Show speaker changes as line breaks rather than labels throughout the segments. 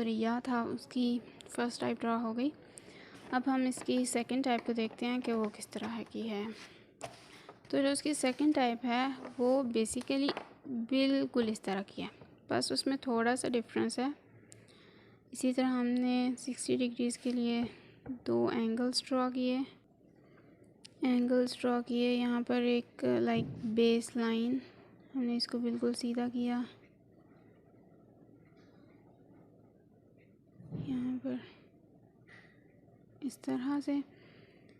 या था उसकी फ़र्स्ट टाइप ड्रा हो गई। अब हम इसकी सेकंड टाइप को देखते हैं कि वो किस तरह की है। तो जो उसकी सेकंड टाइप है वो बेसिकली बिल्कुल इस तरह की है, बस उसमें थोड़ा सा डिफरेंस है। इसी तरह हमने 60 डिग्रीज़ के लिए 2 एंगल्स ड्रॉ किए। यहाँ पर एक लाइक बेस लाइन हमने इसको बिल्कुल सीधा किया, यहाँ पर इस तरह से।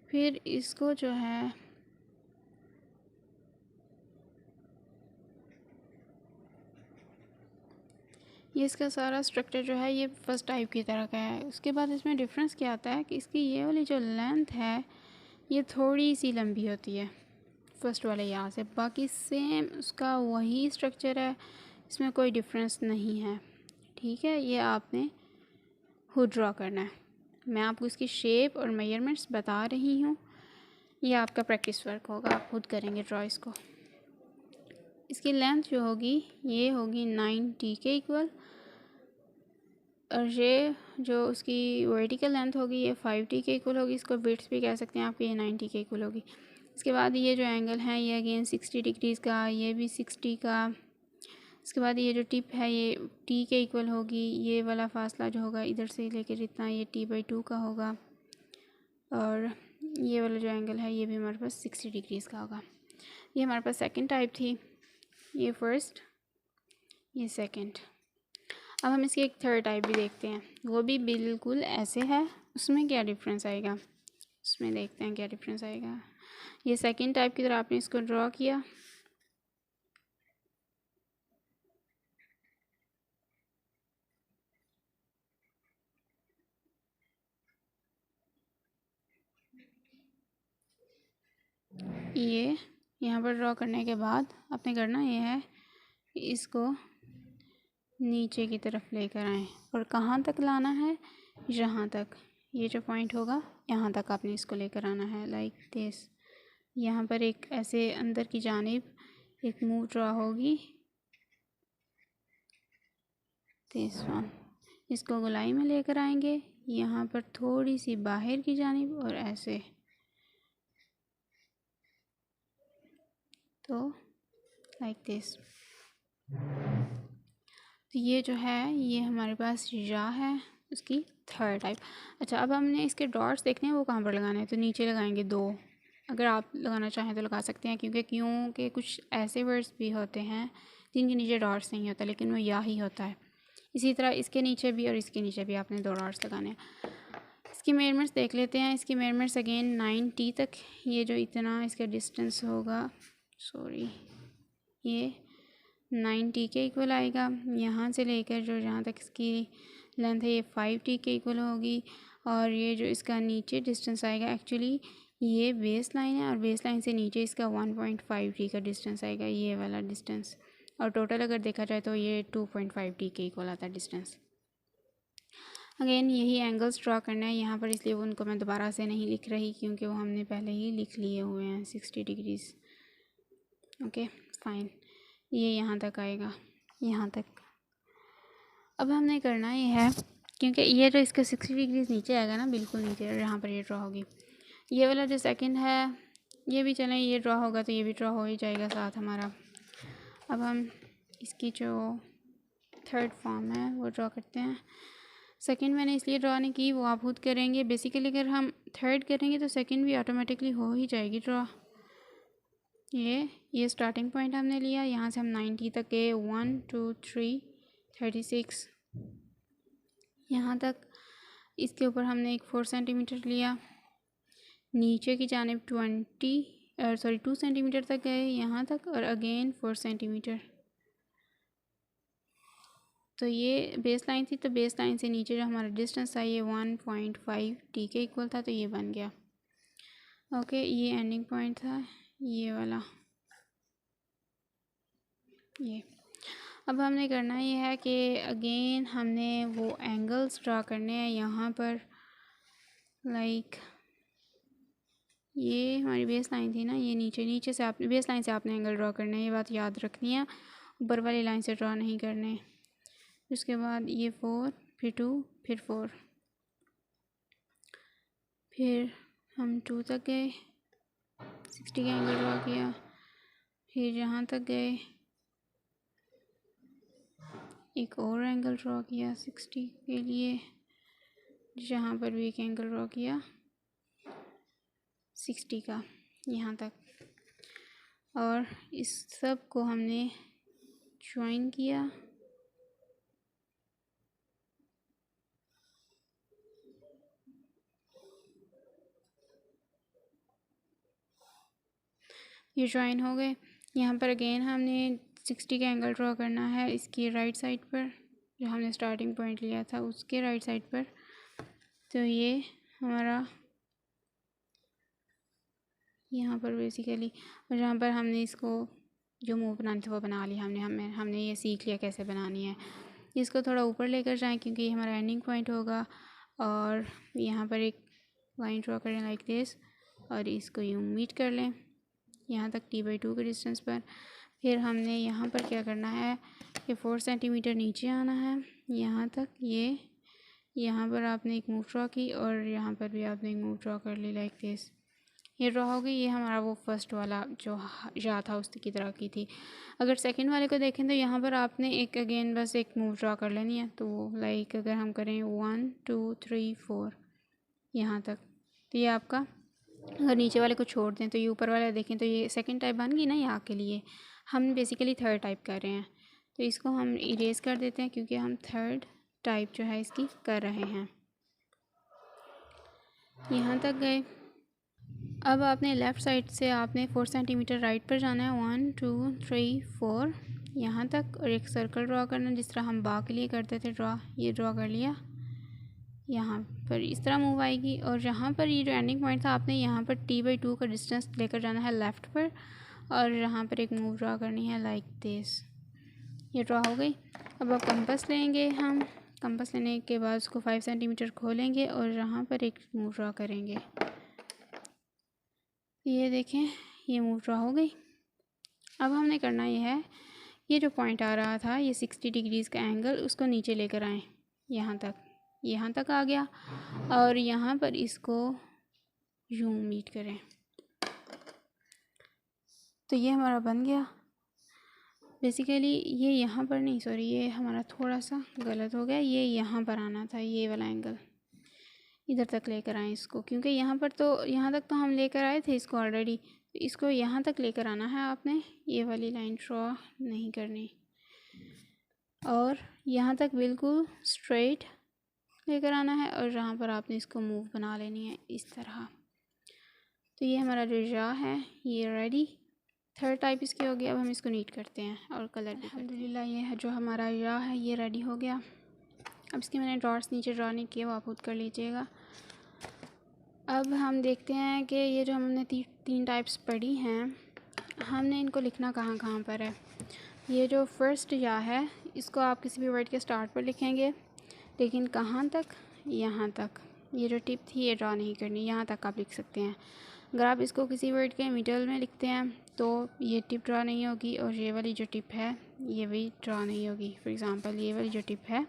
फिर इसको जो है ये इसका सारा स्ट्रक्चर जो है ये फर्स्ट टाइप की तरह का है। उसके बाद इसमें डिफरेंस क्या आता है कि इसकी ये वाली जो लेंथ है ये थोड़ी सी लंबी होती है फर्स्ट वाले यहाँ से, बाकी सेम उसका वही स्ट्रक्चर है, इसमें कोई डिफरेंस नहीं है। ठीक है, ये आपने खुद ड्रॉ करना है। मैं आपको इसकी शेप और मेजरमेंट्स बता रही हूँ, ये आपका प्रैक्टिस वर्क होगा, आप खुद करेंगे ड्रॉ इसको। इसकी लेंथ जो होगी ये होगी 9t के इक्वल, और ये जो उसकी वर्टिकल लेंथ होगी ये 5t के इक्वल होगी। इसको विड्थ भी कह सकते हैं आपके, ये 90 के इक्वल होगी। इसके बाद ये जो एंगल है ये अगेन 60 डिग्रीज़ का, ये भी 60 का। इसके बाद ये जो टिप है ये t के इक्वल होगी। ये वाला फासला जो होगा इधर से लेकर इतना ये t/2 का होगा, और ये वाला जो एंगल है ये भी हमारे पास 60 डिग्रीज़ का होगा। ये हमारे पास सेकंड टाइप थी, ये फर्स्ट, ये सेकंड। अब हम इसकी एक थर्ड टाइप भी देखते हैं, वो भी बिल्कुल ऐसे है। उसमें क्या डिफरेंस आएगा, उसमें देखते हैं क्या डिफरेंस आएगा। ये सेकंड टाइप की तरह आपने इसको ड्रॉ किया। ये यहाँ पर ड्रॉ करने के बाद आपने करना ये है कि इसको नीचे की तरफ लेकर आएँ, और कहाँ तक लाना है, यहाँ तक। ये जो पॉइंट होगा यहाँ तक आपने इसको लेकर आना है, लाइक दिस। यहाँ पर एक ऐसे अंदर की जानिब एक मूव ड्रॉ होगी, दिस वन। इसको गोलाई में लेकर आएंगे, यहाँ पर थोड़ी सी बाहर की जानिब और ऐसे। तो लाइक दिस। तो ये जो है ये हमारे पास या है उसकी थर्ड टाइप। अच्छा, अब हमने इसके डॉट्स देखने हैं वो कहाँ पर लगाने हैं, तो नीचे लगाएंगे 2। अगर आप लगाना चाहें तो लगा सकते हैं, क्योंकि कुछ ऐसे वर्ड्स भी होते हैं जिनके नीचे डॉट्स नहीं होता लेकिन वो या ही होता है। इसी तरह इसके नीचे भी और इसके नीचे भी आपने 2 डॉट्स लगाने हैं। इसकी मेजरमेंट्स देख लेते हैं। इसकी मेजरमेंट्स अगेन 9t तक, ये जो इतना इसका डिस्टेंस होगा, सॉरी, ये 9t के इक्वल आएगा। यहाँ से लेकर जो जहाँ तक इसकी लेंथ है ये 5t के इक्वल होगी, और ये जो इसका नीचे डिस्टेंस आएगा, एक्चुअली ये बेस लाइन है और बेस लाइन से नीचे इसका 1.5t का डिस्टेंस आएगा, ये वाला डिस्टेंस। और टोटल अगर देखा जाए तो ये 2.5t के इक्वल आता है डिस्टेंस। अगेन यही एंगल्स ड्रॉ करना है यहाँ पर, इसलिए उनको मैं दोबारा से नहीं लिख रही क्योंकि वो हमने पहले ही लिख लिए हुए हैं 60 डिग्रीज़। ओके फाइन, ये यहाँ तक आएगा, यहाँ तक। अब हमने करना ये है, क्योंकि ये जो इसका 60 डिग्रीज़ नीचे आएगा ना, बिल्कुल नीचे, और यहाँ पर ये ड्रॉ होगी। ये वाला जो सेकंड है ये भी चलें, ये ड्रॉ होगा तो ये भी ड्रॉ हो ही जाएगा साथ हमारा। अब हम इसकी जो थर्ड फॉर्म है वो ड्रॉ करते हैं। सेकंड मैंने इसलिए ड्रॉ नहीं की, वो आप खुद करेंगे। बेसिकली अगर हम थर्ड करेंगे तो सेकंड भी ऑटोमेटिकली हो ही जाएगी ड्रॉ। ये स्टार्टिंग पॉइंट हमने लिया, यहाँ से हम 90 तक गए, 1 2 3 36 यहाँ तक। इसके ऊपर हमने एक 4 सेंटीमीटर लिया, नीचे की जानिब 2 सेंटीमीटर तक गए यहाँ तक, और अगेन 4 सेंटीमीटर। तो ये बेस लाइन थी, तो बेस लाइन से नीचे जो हमारा डिस्टेंस था ये 1.5t के इक्वल था, तो ये बन गया। ओके, ये एंडिंग पॉइंट था ये वाला, ये। अब हमने करना ये है कि अगेन हमने वो एंगल्स ड्रा करने हैं यहाँ पर, लाइक ये हमारी बेस लाइन थी ना, ये नीचे से आप बेस लाइन से आपने एंगल ड्रॉ करना है, ये बात याद रखनी है। ऊपर वाली लाइन से ड्रॉ नहीं करने, उसके बाद ये 4, फिर 2, फिर 4, फिर हम 2 तक गए, 60 का एंगल ड्रॉ किया, फिर यहाँ तक गए, एक और एंगल ड्रॉ किया 60 के लिए, जहाँ पर भी एक एंगल ड्रॉ किया 60 का यहाँ तक, और इस सब को हमने ज्वाइन किया। ये ज्वाइन हो गए। यहाँ पर अगेन हमने 60 का एंगल ड्रॉ करना है इसकी राइट साइड पर, जो हमने स्टार्टिंग पॉइंट लिया था उसके राइट साइड पर। तो ये हमारा यहाँ पर बेसिकली, और जहाँ पर हमने इसको जो मूव बनानी थी वो बना ली हमने ये सीख लिया कैसे बनानी है। इसको थोड़ा ऊपर लेकर जाएं क्योंकि ये हमारा एंडिंग पॉइंट होगा, और यहाँ पर एक लाइन ड्रॉ करें लाइक दिस, और इसको यूँ मीट कर लें यहाँ तक t/2 के डिस्टेंस पर। फिर हमने यहाँ पर क्या करना है, ये 4 सेंटीमीटर नीचे आना है यहाँ तक, ये यहाँ पर आपने एक मूव ड्रॉ की, और यहाँ पर भी आपने एक मूव ड्रॉ कर ली लाइक दिस। ये ड्रॉ हो गई। ये हमारा वो फर्स्ट वाला जो या था उसकी तरह की थी। अगर सेकंड वाले को देखें तो यहाँ पर आपने एक अगेन बस एक मूव ड्रॉ कर लेनी है। तो लाइक अगर हम करें 1 2 3 4 यहाँ तक, तो ये आपका, अगर नीचे वाले को छोड़ दें तो ये ऊपर वाला देखें तो ये सेकंड टाइप बन गई ना यहाँ के लिए। हम बेसिकली थर्ड टाइप कर रहे हैं, तो इसको हम इरेज कर देते हैं क्योंकि हम थर्ड टाइप जो है इसकी कर रहे हैं। यहाँ तक गए। अब आपने लेफ़्ट साइड से आपने 4 सेंटीमीटर राइट पर जाना है, 1 2 3 4 यहाँ तक, और एक सर्कल ड्रॉ करना जिस तरह हम बा के लिए करते थे ड्रॉ। ये ड्रॉ कर लिया, यहाँ पर इस तरह मूव आएगी, और यहाँ पर ये जो एंडिंग पॉइंट था आपने यहाँ पर t/2 का डिस्टेंस लेकर जाना है लेफ़्ट पर, और यहाँ पर एक मूव ड्रॉ करनी है लाइक दिस। ये ड्रॉ हो गई। अब कंपास लेंगे हम, कंपास लेने के बाद उसको 5 सेंटीमीटर खोलेंगे और यहाँ पर एक मूव ड्रॉ करेंगे। ये देखें ये मूव ड्रॉ हो गई। अब हमने करना ये है, ये जो पॉइंट आ रहा था ये 60 डिग्रीज़ का एंगल, उसको नीचे लेकर आएँ यहाँ तक आ गया, और यहाँ पर इसको यूँ मीट करें। तो ये हमारा बन गया। बेसिकली ये यहाँ पर नहीं, सॉरी ये हमारा थोड़ा सा गलत हो गया, ये यहाँ पर आना था, ये वाला एंगल इधर तक लेकर आए इसको, क्योंकि यहाँ पर तो यहाँ तक तो हम लेकर आए थे इसको ऑलरेडी, तो इसको यहाँ तक लेकर आना है आपने। ये वाली लाइन ड्रॉ नहीं करनी, और यहाँ तक बिल्कुल स्ट्रेट लेकर आना है, और यहाँ पर आपने इसको मूव बना लेनी है इस तरह। तो ये हमारा जो या है ये रेडी, थर्ड टाइप इसकी हो गया। अब हम इसको नीट करते हैं और कलर भी। अल्हम्दुलिल्लाह ये है जो हमारा या है ये रेडी हो गया। अब इसके मैंने डॉट्स नीचे ड्रॉ नहीं किए, वो आप खुद कर लीजिएगा। अब हम देखते हैं कि ये जो हमने तीन टाइप्स पढ़ी हैं, हमने इनको लिखना कहाँ कहाँ पर है। ये जो फर्स्ट या है इसको आप किसी भी वर्ड के स्टार्ट पर लिखेंगे, लेकिन कहाँ तक, यहाँ तक। ये जो टिप थी ये ड्रॉ नहीं करनी, यहाँ तक आप लिख सकते हैं। अगर आप इसको किसी वर्ड के मिडल में लिखते हैं तो ये टिप ड्रॉ नहीं होगी, और ये वाली जो टिप है ये भी ड्रॉ नहीं होगी। फॉर एग्ज़ाम्पल ये वाली जो टिप है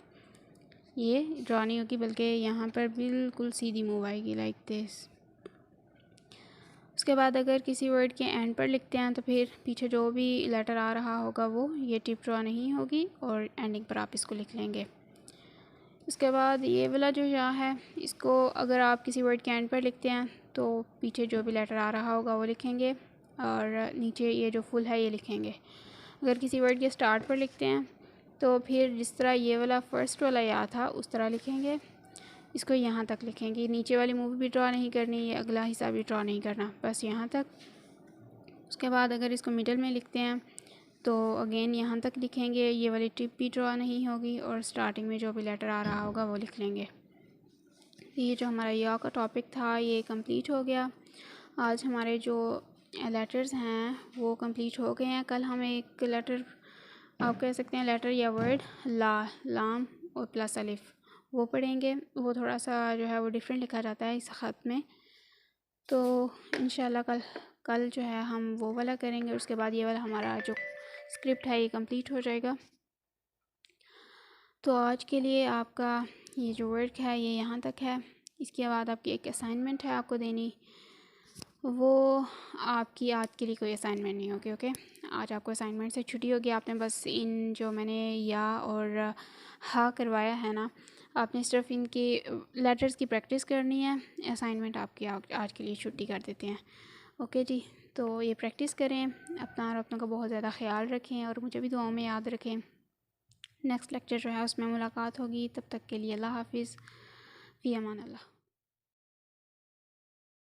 ये ड्रॉ नहीं होगी, बल्कि यहाँ पर बिल्कुल सीधी मूव आएगी लाइक दिस। उसके बाद अगर किसी वर्ड के एंड पर लिखते हैं तो फिर पीछे जो भी लेटर आ रहा होगा वो ये टिप ड्रॉ नहीं होगी, और एंडिंग पर आप इसको लिख लेंगे। उसके बाद ये वाला जो या है इसको अगर आप किसी वर्ड के एंड पर लिखते हैं तो पीछे जो भी लेटर आ रहा होगा वो लिखेंगे, और नीचे ये जो फुल है ये लिखेंगे। अगर किसी वर्ड के स्टार्ट पर लिखते हैं तो फिर जिस तरह ये वाला फर्स्ट वाला या था उस तरह लिखेंगे, इसको यहाँ तक लिखेंगे। नीचे वाली मूव भी ड्रॉ नहीं करनी, ये अगला हिस्सा भी ड्रॉ नहीं करना, बस यहाँ तक। उसके बाद अगर इसको मिडल में लिखते हैं तो अगेन यहाँ तक लिखेंगे, ये वाली टिप भी ड्रॉ नहीं होगी, और स्टार्टिंग में जो भी लेटर आ रहा होगा वो लिख लेंगे। ये जो हमारा या का टॉपिक था ये कंप्लीट हो गया। आज हमारे जो लेटर्स हैं वो कंप्लीट हो गए हैं। कल हम एक लेटर, आप कह सकते हैं लेटर या वर्ड, लाम और प्लस अलिफ, वो पढ़ेंगे। वो थोड़ा सा जो है वो डिफरेंट लिखा जाता है इस ख़त में, तो इंशाल्लाह कल जो है हम वो वाला करेंगे। उसके बाद ये वाला हमारा जो स्क्रिप्ट है ये कंप्लीट हो जाएगा। तो आज के लिए आपका ये जो वर्क है ये यहाँ तक है। इसके बाद आपकी एक असाइनमेंट है आपको देनी, वो आपकी आज के लिए कोई असाइनमेंट नहीं होगी। ओके, आज आपको असाइनमेंट से छुट्टी होगी। आपने बस इन जो मैंने या और हा करवाया है ना, आपने सिर्फ इनकी लेटर्स की प्रैक्टिस करनी है। असाइनमेंट आपकी आज के लिए छुट्टी कर देते हैं। ओके जी, तो ये प्रैक्टिस करें अपना, और अपनों का बहुत ज़्यादा ख्याल रखें और मुझे भी दुआओं में याद रखें। नेक्स्ट लेक्चर जो है उसमें मुलाकात होगी, तब तक के लिए अल्लाह हाफिज़, फ़ी अमान अल्लाह।